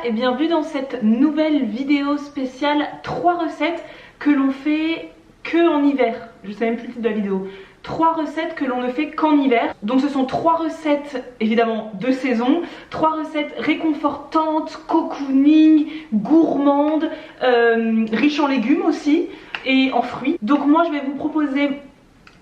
et bienvenue dans cette nouvelle vidéo spéciale 3 recettes que l'on fait que en hiver. Je sais même plus le titre de la vidéo. 3 recettes que l'on ne fait qu'en hiver. Donc ce sont 3 recettes évidemment de saison, 3 recettes réconfortantes, cocooning, gourmandes, riches en légumes aussi et en fruits. Donc moi je vais vous proposer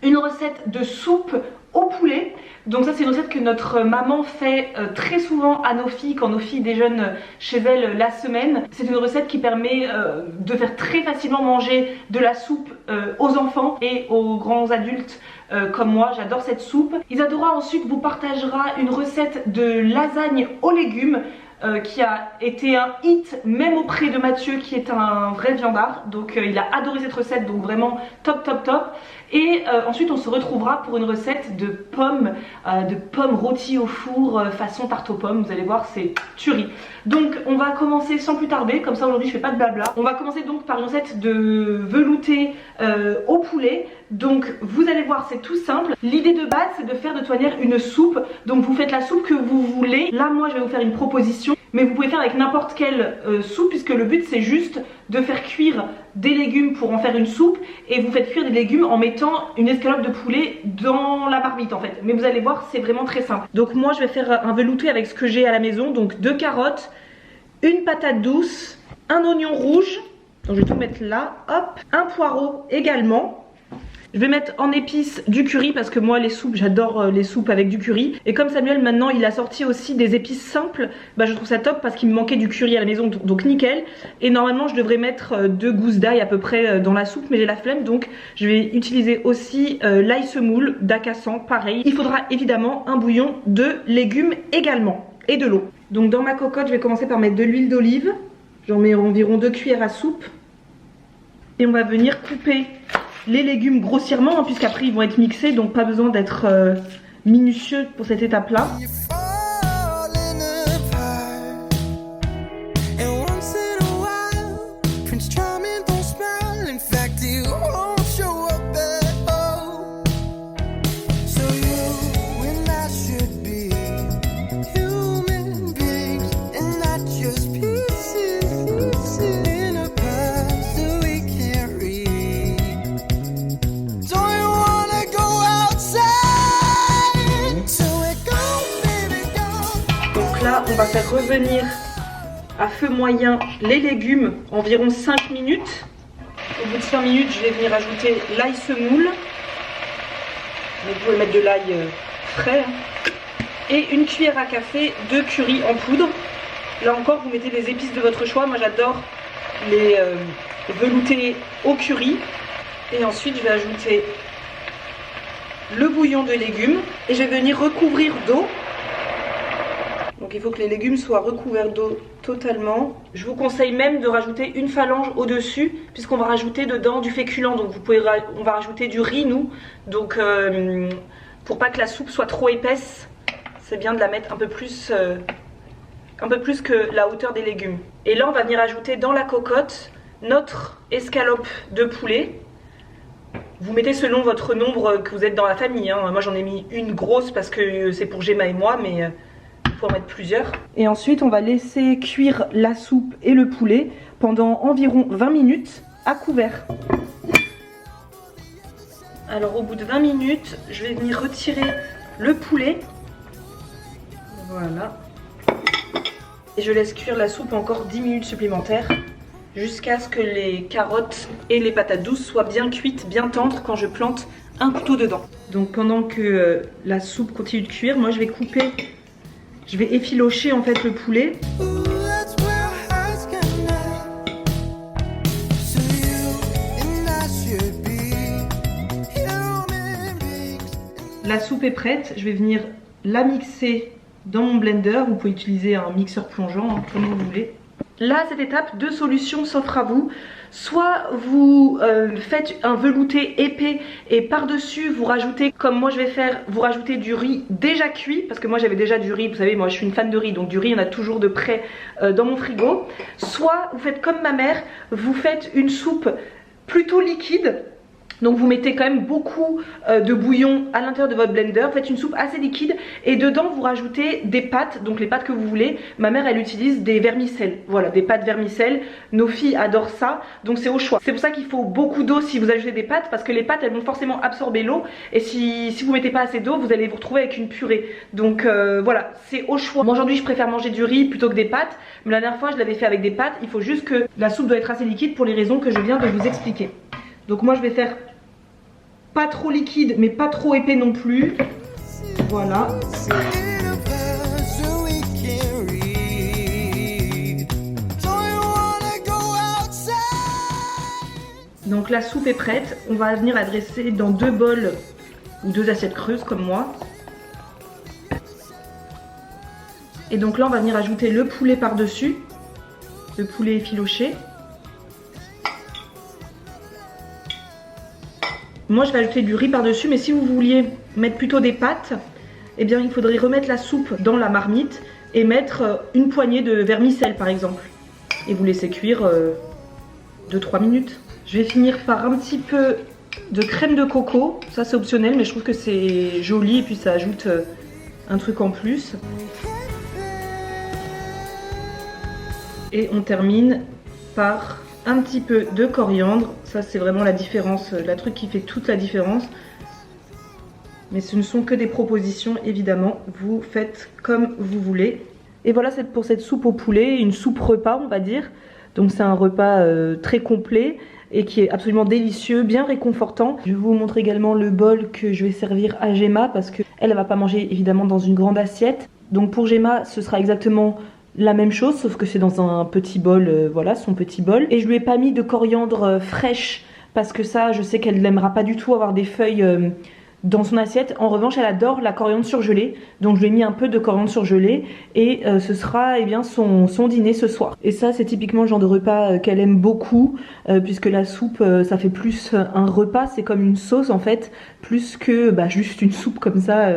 une recette de soupe au poulet. Donc ça c'est une recette que notre maman fait très souvent à nos filles quand nos filles déjeunent chez elles la semaine. C'est une recette qui permet de faire très facilement manger de la soupe aux enfants et aux grands adultes comme moi. J'adore cette soupe. Isadora ensuite vous partagera une recette de lasagne aux légumes qui a été un hit même auprès de Mathieu qui est un vrai viandard. Donc il a adoré cette recette, donc vraiment top top top. Et ensuite on se retrouvera pour une recette de pommes rôties au four façon tarte aux pommes. Vous allez voir, c'est tuerie. Donc on va commencer sans plus tarder, comme ça aujourd'hui je fais pas de blabla. On va commencer donc par une recette de velouté au poulet. Donc vous allez voir, c'est tout simple. L'idée de base c'est de faire de toute manière une soupe. Donc vous faites la soupe que vous voulez. Là moi je vais vous faire une proposition, mais vous pouvez faire avec n'importe quelle soupe, puisque le but c'est juste de faire cuire des légumes pour en faire une soupe. Et vous faites cuire des légumes en mettant une escalope de poulet dans la marmite en fait. Mais vous allez voir, c'est vraiment très simple. Donc moi je vais faire un velouté avec ce que j'ai à la maison. Donc 2 carottes, une patate douce, un oignon rouge. Donc je vais tout mettre là, hop, un poireau également. Je vais mettre en épices du curry parce que moi les soupes, j'adore les soupes avec du curry. Et comme Samuel maintenant il a sorti aussi des épices simples, bah je trouve ça top parce qu'il me manquait du curry à la maison, donc nickel. Et normalement je devrais mettre 2 gousses d'ail à peu près dans la soupe, mais j'ai la flemme, donc je vais utiliser aussi l'ail semoule d'Acassan, pareil. Il faudra évidemment un bouillon de légumes également et de l'eau. Donc dans ma cocotte je vais commencer par mettre de l'huile d'olive. J'en mets environ 2 cuillères à soupe. Et on va venir couper les légumes grossièrement, hein, puisqu'après ils vont être mixés, donc pas besoin d'être minutieux pour cette étape là. On va faire revenir à feu moyen les légumes environ 5 minutes. Au bout de 5 minutes, je vais venir ajouter l'ail semoule. Vous pouvez mettre de l'ail frais. Et une cuillère à café de curry en poudre. Là encore, vous mettez les épices de votre choix. Moi, j'adore les veloutés au curry. Et ensuite, je vais ajouter le bouillon de légumes. Et je vais venir recouvrir d'eau. Donc il faut que les légumes soient recouverts d'eau totalement. Je vous conseille même de rajouter une phalange au dessus, puisqu'on va rajouter dedans du féculent. Donc on va rajouter du riz nous. Donc pour pas que la soupe soit trop épaisse, c'est bien de la mettre un peu plus que la hauteur des légumes. Et là on va venir ajouter dans la cocotte notre escalope de poulet. Vous mettez selon votre nombre que vous êtes dans la famille, hein. Moi j'en ai mis une grosse parce que c'est pour Gemma et moi, mais pour mettre plusieurs. Et ensuite on va laisser cuire la soupe et le poulet pendant environ 20 minutes à couvert. Alors au bout de 20 minutes je vais venir retirer le poulet. Voilà. Et je laisse cuire la soupe encore 10 minutes supplémentaires jusqu'à ce que les carottes et les patates douces soient bien cuites, bien tendres quand je plante un couteau dedans. Donc pendant que la soupe continue de cuire, moi je vais effilocher en fait le poulet. La soupe est prête, je vais venir la mixer dans mon blender. Vous pouvez utiliser un mixeur plongeant, hein, comme vous voulez. Là, à cette étape, 2 solutions s'offrent à vous. Soit vous faites un velouté épais et par-dessus vous rajoutez, comme moi je vais faire, vous rajoutez du riz déjà cuit. Parce que moi j'avais déjà du riz, vous savez, moi je suis une fan de riz. Donc du riz, il y en a toujours de près dans mon frigo. Soit vous faites comme ma mère, vous faites une soupe plutôt liquide Donc vous mettez quand même beaucoup de bouillon à l'intérieur de votre blender. Faites une soupe assez liquide et dedans vous rajoutez des pâtes, donc les pâtes que vous voulez. Ma mère elle utilise des vermicelles, voilà, des pâtes vermicelles. Nos filles adorent ça, donc c'est au choix. C'est pour ça qu'il faut beaucoup d'eau si vous ajoutez des pâtes, parce que les pâtes elles vont forcément absorber l'eau. Et si vous mettez pas assez d'eau, vous allez vous retrouver avec une purée. Donc voilà, c'est au choix. Moi aujourd'hui je préfère manger du riz plutôt que des pâtes, mais la dernière fois je l'avais fait avec des pâtes. Il faut juste que la soupe doit être assez liquide pour les raisons que je viens de vous expliquer. Donc moi je vais faire pas trop liquide mais pas trop épais non plus. Voilà. Donc la soupe est prête. On va venir la dresser dans 2 bols ou 2 assiettes creuses comme moi. Et donc là on va venir ajouter le poulet par dessus. Le poulet effiloché. Moi je vais ajouter du riz par dessus, mais si vous vouliez mettre plutôt des pâtes, eh bien il faudrait remettre la soupe dans la marmite et mettre une poignée de vermicelle par exemple. Et vous laissez cuire 2-3 minutes. Je vais finir par un petit peu de crème de coco, ça c'est optionnel mais je trouve que c'est joli et puis ça ajoute un truc en plus. Et on termine par un petit peu de coriandre, ça c'est vraiment la différence, la truc qui fait toute la différence. Mais ce ne sont que des propositions évidemment, vous faites comme vous voulez. Et voilà c'est pour cette soupe au poulet, une soupe repas on va dire. Donc c'est un repas très complet et qui est absolument délicieux, bien réconfortant. Je vais vous montrer également le bol que je vais servir à Gemma parce qu'elle va pas manger évidemment dans une grande assiette. Donc pour Gemma ce sera exactement la même chose sauf que c'est dans un petit bol, voilà son petit bol. Et je lui ai pas mis de coriandre fraîche parce que ça je sais qu'elle n'aimera pas du tout avoir des feuilles dans son assiette. En revanche elle adore la coriandre surgelée, donc je lui ai mis un peu de coriandre surgelée et ce sera eh bien, son dîner ce soir. Et ça c'est typiquement le genre de repas qu'elle aime beaucoup puisque la soupe ça fait plus un repas, c'est comme une sauce en fait, plus que juste une soupe comme ça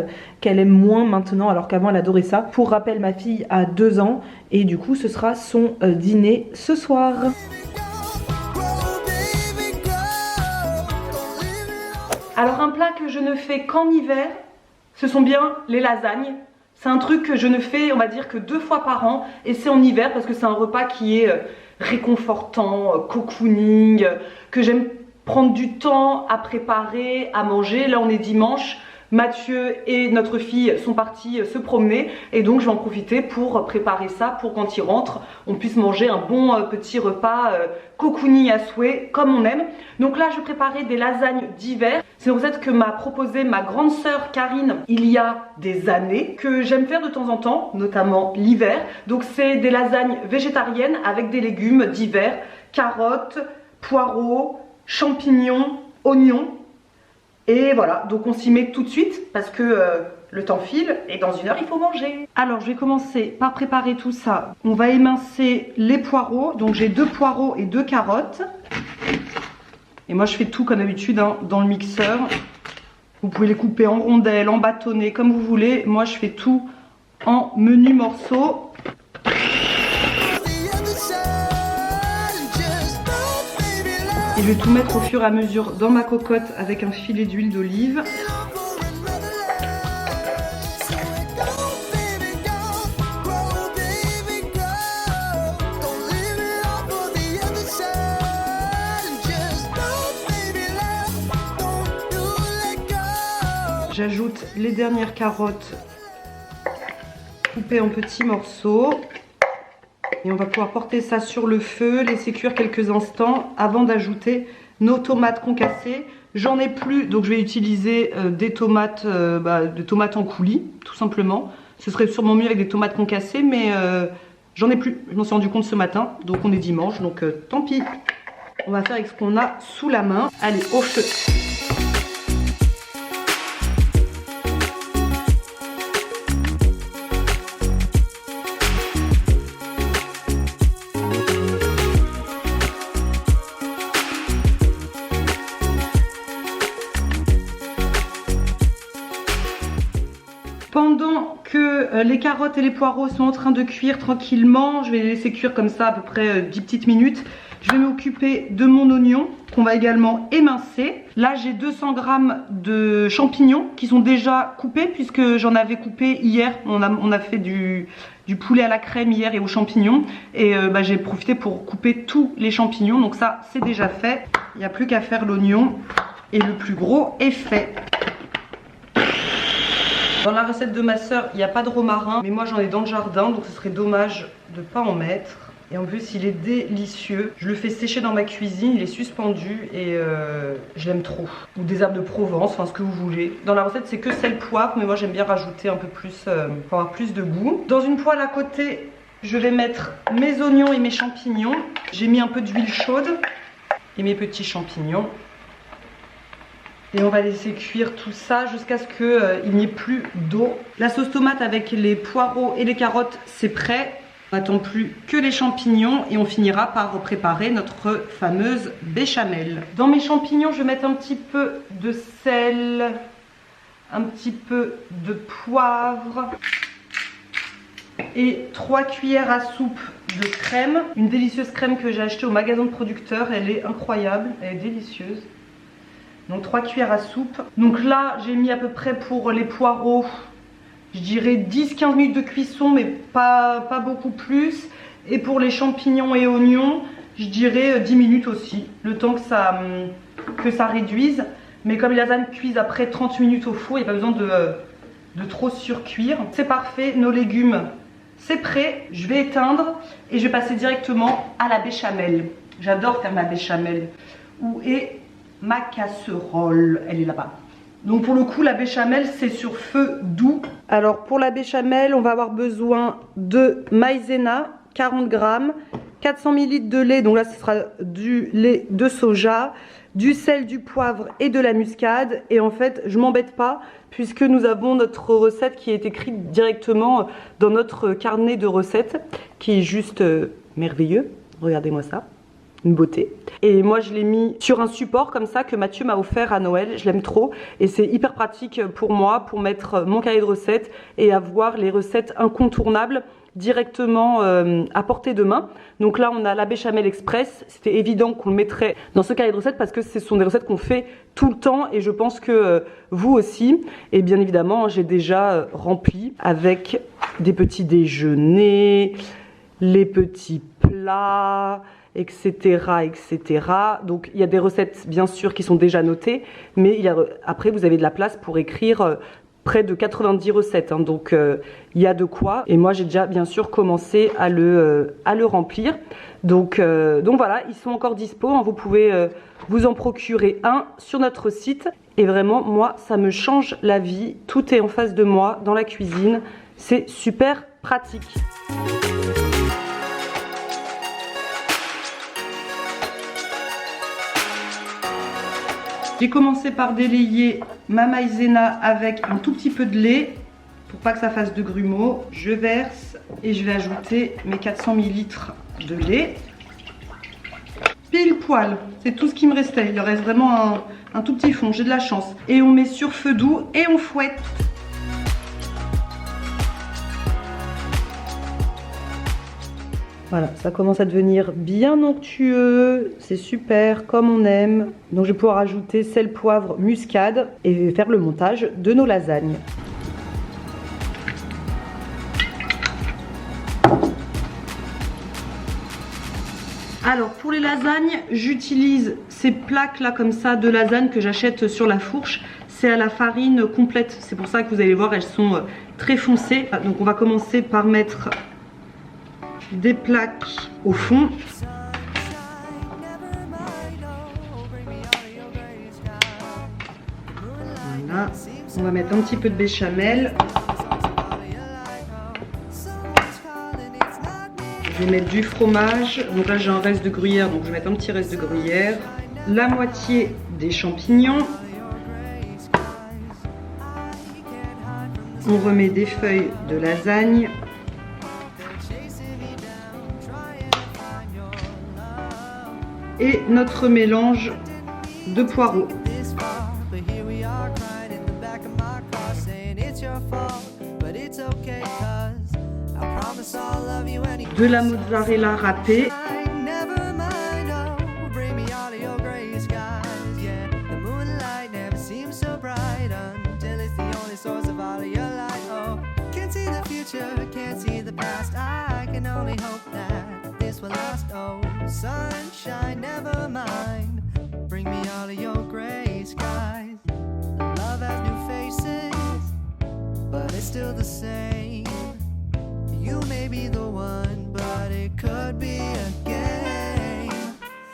qu'elle aime moins maintenant alors qu'avant elle adorait ça. Pour rappel ma fille a 2 ans et du coup ce sera son dîner ce soir. Alors un plat que je ne fais qu'en hiver, ce sont bien les lasagnes. C'est un truc que je ne fais, on va dire, que 2 fois par an. Et c'est en hiver parce que c'est un repas qui est réconfortant, cocooning, que j'aime prendre du temps à préparer, à manger. Là on est dimanche. Mathieu et notre fille sont partis se promener et donc je vais en profiter pour préparer ça pour quand ils rentrent on puisse manger un bon petit repas cocooning à souhait comme on aime. Donc là je préparais des lasagnes d'hiver. C'est une recette que m'a proposée ma grande sœur Karine il y a des années, que j'aime faire de temps en temps, notamment l'hiver. Donc c'est des lasagnes végétariennes avec des légumes d'hiver, carottes, poireaux, champignons, oignons. Et voilà, donc on s'y met tout de suite parce que le temps file et dans 1 heure il faut manger. Alors je vais commencer par préparer tout ça. On va émincer les poireaux, donc j'ai 2 poireaux et 2 carottes. Et moi je fais tout comme d'habitude hein, dans le mixeur. Vous pouvez les couper en rondelles, en bâtonnets, comme vous voulez. Moi je fais tout en menus morceaux. Et je vais tout mettre au fur et à mesure dans ma cocotte avec un filet d'huile d'olive. J'ajoute les dernières carottes coupées en petits morceaux. Et on va pouvoir porter ça sur le feu, laisser cuire quelques instants avant d'ajouter nos tomates concassées. J'en ai plus, donc je vais utiliser des tomates, en coulis, tout simplement. Ce serait sûrement mieux avec des tomates concassées, mais j'en ai plus. Je m'en suis rendu compte ce matin, donc on est dimanche, donc tant pis. On va faire avec ce qu'on a sous la main. Allez, au feu. Pendant que les carottes et les poireaux sont en train de cuire tranquillement. Je vais les laisser cuire comme ça à peu près 10 petites minutes. Je vais m'occuper de mon oignon qu'on va également émincer. Là j'ai 200 g de champignons qui sont déjà coupés puisque j'en avais coupé hier. On a fait du poulet à la crème hier et aux champignons. Et j'ai profité pour couper tous les champignons. Donc ça c'est déjà fait. Il n'y a plus qu'à faire l'oignon. Et le plus gros est fait. Dans la recette de ma soeur, il n'y a pas de romarin. Mais moi j'en ai dans le jardin. Donc ce serait dommage de ne pas en mettre. Et en plus il est délicieux. Je le fais sécher dans ma cuisine, il est suspendu et je l'aime trop. Ou des herbes de Provence, enfin ce que vous voulez. Dans la recette c'est que sel, poivre, mais moi j'aime bien rajouter un peu plus pour avoir plus de goût. Dans une poêle à côté, je vais mettre mes oignons et mes champignons. J'ai mis un peu d'huile chaude et mes petits champignons. Et on va laisser cuire tout ça jusqu'à ce qu'il n'y ait plus d'eau. La sauce tomate avec les poireaux et les carottes, c'est prêt. On n'attend plus que les champignons et on finira par préparer notre fameuse béchamel. Dans mes champignons, je vais mettre un petit peu de sel, un petit peu de poivre et 3 cuillères à soupe de crème. Une délicieuse crème que j'ai achetée au magasin de producteurs. Elle est incroyable, elle est délicieuse. Donc 3 cuillères à soupe. Donc là, j'ai mis à peu près pour les poireaux, je dirais 10-15 minutes de cuisson, mais pas beaucoup plus. Et pour les champignons et oignons, je dirais 10 minutes aussi. Le temps que ça réduise. Mais comme les lasagnes cuisent après 30 minutes au four, il n'y a pas besoin de trop surcuire. C'est parfait, nos légumes, c'est prêt. Je vais éteindre et je vais passer directement à la béchamel. J'adore faire ma béchamel. Où est ma casserole? Elle est là-bas. Donc pour le coup la béchamel c'est sur feu doux. Alors pour la béchamel on va avoir besoin de maïzena 40 g, 400 ml de lait, donc là ce sera du lait de soja, du sel, du poivre et de la muscade. Et en fait je m'embête pas puisque nous avons notre recette qui est écrite directement dans notre carnet de recettes qui est juste merveilleux. Regardez-moi ça. Une beauté. Et moi je l'ai mis sur un support comme ça que Mathieu m'a offert à Noël. Je l'aime trop et c'est hyper pratique pour moi pour mettre mon cahier de recettes et avoir les recettes incontournables directement à portée de main. Donc là on a la béchamel express. C'était évident qu'on le mettrait dans ce cahier de recettes parce que ce sont des recettes qu'on fait tout le temps et je pense que vous aussi. Et bien évidemment j'ai déjà rempli avec des petits déjeuners, les petits plats, etc. etc. Donc il y a des recettes bien sûr qui sont déjà notées, mais après vous avez de la place pour écrire près de 90 recettes, hein. Donc il y a de quoi. Et moi j'ai déjà bien sûr commencé à le remplir. Donc voilà, ils sont encore dispo, hein. Vous pouvez vous en procurer un sur notre site. Et vraiment moi ça me change la vie. Tout est en face de moi dans la cuisine. C'est super pratique. J'ai commencé par délayer ma maïzena avec un tout petit peu de lait pour pas que ça fasse de grumeaux. Je verse et je vais ajouter mes 400 ml de lait. Pile poil, c'est tout ce qui me restait. Il reste vraiment un tout petit fond, j'ai de la chance. Et on met sur feu doux et on fouette. Voilà, ça commence à devenir bien onctueux, c'est super, comme on aime. Donc je vais pouvoir ajouter sel, poivre, muscade et faire le montage de nos lasagnes. Alors pour les lasagnes, j'utilise ces plaques là comme ça de lasagne que j'achète sur la fourche. C'est à la farine complète, c'est pour ça que vous allez voir, elles sont très foncées. Donc on va commencer par mettre des plaques au fond. Voilà, on va mettre un petit peu de béchamel. Je vais mettre du fromage. Donc là j'ai un reste de gruyère, donc je vais mettre un petit reste de gruyère. La moitié des champignons. On remet des feuilles de lasagne. Et notre mélange de poireaux. De la mozzarella râpée. Sunshine, never mind. Bring me all of your gray skies. Love has new faces, but it's still the same. You may be the one, but it could be a game.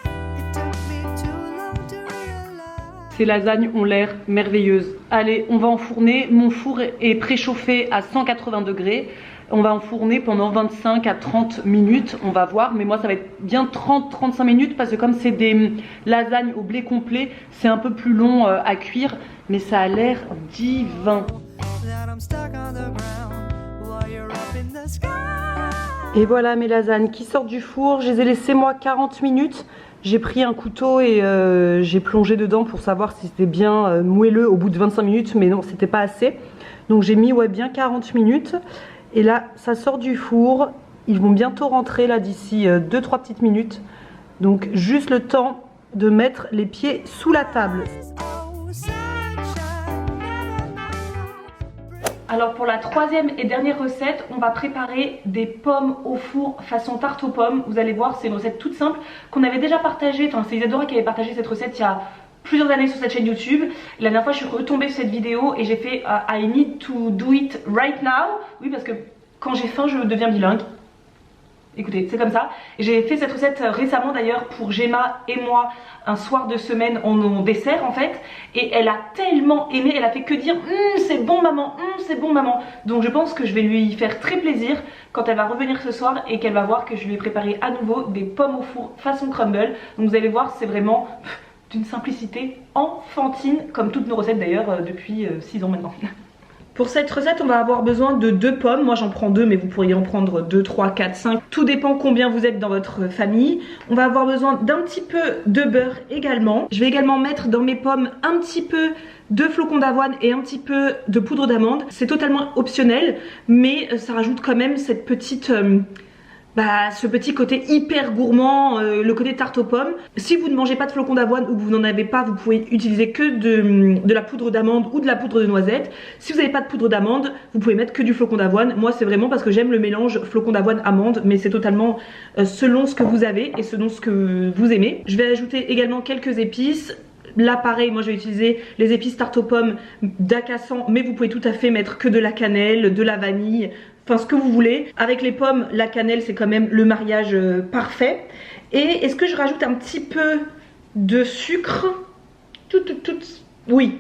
It took me too long to realize. Ces lasagnes ont l'air merveilleuses. Allez, on va enfourner. Mon four est préchauffé à 180 degrés. On va enfourner pendant 25 à 30 minutes, on va voir, mais moi ça va être bien 30-35 minutes parce que comme c'est des lasagnes au blé complet, c'est un peu plus long à cuire, mais ça a l'air divin. Et voilà mes lasagnes qui sortent du four, je les ai laissées moi 40 minutes. J'ai pris un couteau et j'ai plongé dedans pour savoir si c'était bien moelleux au bout de 25 minutes, mais non, c'était pas assez. Donc j'ai mis bien 40 minutes. Et là, ça sort du four. Ils vont bientôt rentrer là d'ici 2-3 petites minutes. Donc juste le temps de mettre les pieds sous la table. Alors pour la troisième et dernière recette, on va préparer des pommes au four façon tarte aux pommes. Vous allez voir, c'est une recette toute simple qu'on avait déjà partagée. Enfin, c'est Isadora qui avait partagé cette recette il y a plusieurs années sur cette chaîne YouTube. La dernière fois je suis retombée sur cette vidéo et j'ai fait I need to do it right now. Oui, parce que quand j'ai faim je deviens bilingue. Écoutez, c'est comme ça. J'ai fait cette recette récemment d'ailleurs pour Gemma et moi un soir de semaine en dessert en fait. Et elle a tellement aimé, elle a fait que dire c'est bon maman, c'est bon maman. Donc je pense que je vais lui faire très plaisir quand elle va revenir ce soir et qu'elle va voir que je lui ai préparé à nouveau des pommes au four façon crumble. Donc vous allez voir, c'est vraiment d'une simplicité enfantine, comme toutes nos recettes d'ailleurs depuis 6 ans maintenant. Pour cette recette, on va avoir besoin de 2 pommes. Moi j'en prends 2, mais vous pourriez en prendre 2, 3, 4, 5. Tout dépend combien vous êtes dans votre famille. On va avoir besoin d'un petit peu de beurre également. Je vais également mettre dans mes pommes un petit peu de flocons d'avoine et un petit peu de poudre d'amande. C'est totalement optionnel, mais ça rajoute quand même cette petite... ce petit côté hyper gourmand, le côté tarte aux pommes. Si vous ne mangez pas de flocons d'avoine ou que vous n'en avez pas, vous pouvez utiliser que de la poudre d'amande ou de la poudre de noisette. Si vous n'avez pas de poudre d'amande, vous pouvez mettre que du flocon d'avoine. Moi c'est vraiment parce que j'aime le mélange flocon d'avoine amande, mais c'est totalement selon ce que vous avez et selon ce que vous aimez. Je vais ajouter également quelques épices. Là pareil, moi je vais utiliser les épices tarte aux pommes d'Acassan, mais vous pouvez tout à fait mettre que de la cannelle, de la vanille, enfin ce que vous voulez. Avec les pommes, la cannelle c'est quand même le mariage parfait. Et est-ce que je rajoute un petit peu de sucre? Oui.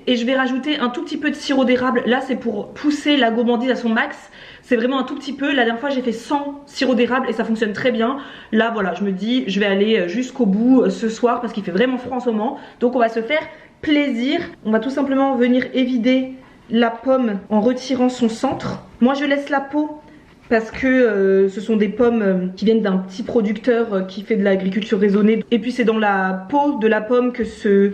Et je vais rajouter un tout petit peu de sirop d'érable. Là c'est pour pousser la gourmandise à son max. C'est vraiment un tout petit peu. La dernière fois j'ai fait 100 sirop d'érable et ça fonctionne très bien. Là voilà, je me dis je vais aller jusqu'au bout ce soir parce qu'il fait vraiment froid en ce moment. Donc on va se faire plaisir. On va tout simplement venir évider la pomme en retirant son centre. Moi je laisse la peau parce que ce sont des pommes qui viennent d'un petit producteur qui fait de l'agriculture raisonnée. Et puis c'est dans la peau de la pomme que se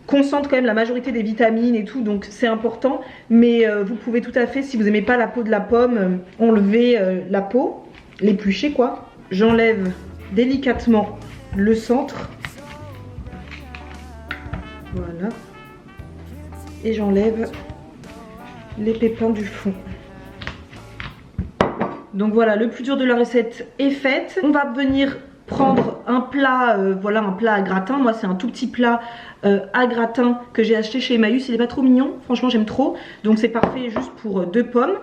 concentre quand même la majorité des vitamines et tout, donc c'est important. Mais vous pouvez tout à fait, si vous n'aimez pas la peau de la pomme, enlever la peau, l'éplucher quoi. J'enlève délicatement le centre. Voilà. Et j'enlève les pépins du fond. Donc voilà, le plus dur de la recette est fait. On va venir prendre un plat, voilà un plat à gratin. Moi c'est un tout petit plat à gratin que j'ai acheté chez Emmaüs. Il est pas trop mignon, franchement j'aime trop. Donc c'est parfait juste pour 2 pommes.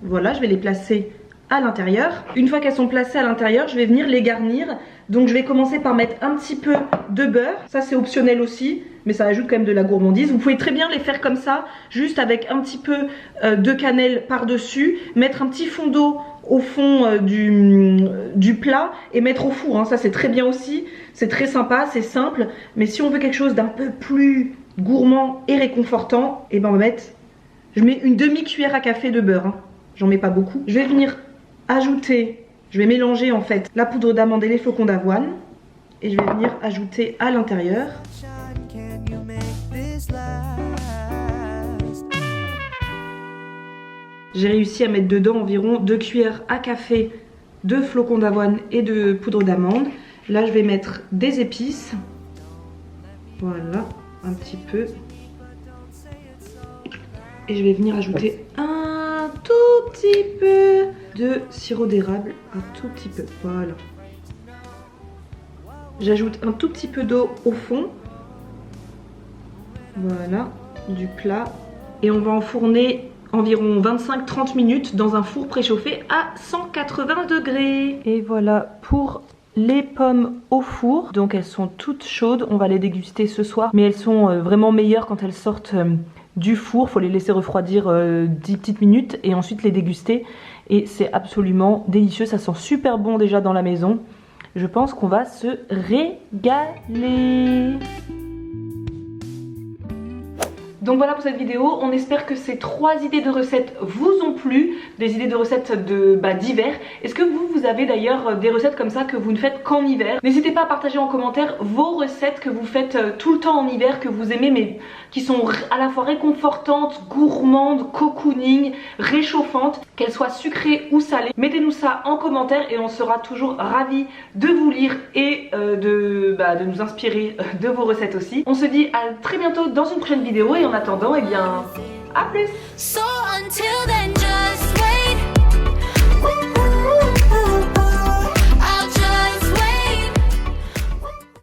Voilà, je vais les placer à l'intérieur. Une fois qu'elles sont placées à l'intérieur, je vais venir les garnir. Donc je vais commencer par mettre un petit peu de beurre. Ça c'est optionnel aussi, mais ça ajoute quand même de la gourmandise. Vous pouvez très bien les faire comme ça, juste avec un petit peu de cannelle par-dessus. Mettre un petit fond d'eau au fond du plat et mettre au four. Hein. Ça c'est très bien aussi, c'est très sympa, c'est simple. Mais si on veut quelque chose d'un peu plus gourmand et réconfortant, et ben on va mettre... Je mets une demi-cuillère à café de beurre. Hein. J'en mets pas beaucoup. Je vais venir ajouter... Je vais mélanger en fait la poudre d'amande et les flocons d'avoine. Et je vais venir ajouter à l'intérieur. J'ai réussi à mettre dedans environ 2 cuillères à café de flocons d'avoine et de poudre d'amande. Là je vais mettre des épices. Voilà, un petit peu. Et je vais venir ajouter un tout petit peu de sirop d'érable. Un tout petit peu, voilà. J'ajoute un tout petit peu d'eau au fond. Voilà, du plat. Et on va enfourner environ 25-30 minutes dans un four préchauffé à 180 degrés. Et voilà pour les pommes au four. Donc elles sont toutes chaudes, on va les déguster ce soir. Mais elles sont vraiment meilleures quand elles sortent du four. Faut les laisser refroidir 10 petites minutes et ensuite les déguster. Et c'est absolument délicieux, ça sent super bon déjà dans la maison. Je pense qu'on va se régaler. Donc voilà pour cette vidéo, on espère que ces 3 idées de recettes vous ont plu, des idées de recettes d'hiver. Est-ce que vous avez d'ailleurs des recettes comme ça que vous ne faites qu'en hiver? N'hésitez pas à partager en commentaire vos recettes que vous faites tout le temps en hiver, que vous aimez mais qui sont à la fois réconfortantes, gourmandes, cocooning, réchauffantes, qu'elles soient sucrées ou salées. Mettez-nous ça en commentaire et on sera toujours ravis de vous lire et de nous inspirer de vos recettes aussi. On se dit à très bientôt dans une prochaine vidéo et en attendant, eh bien, à plus! So until then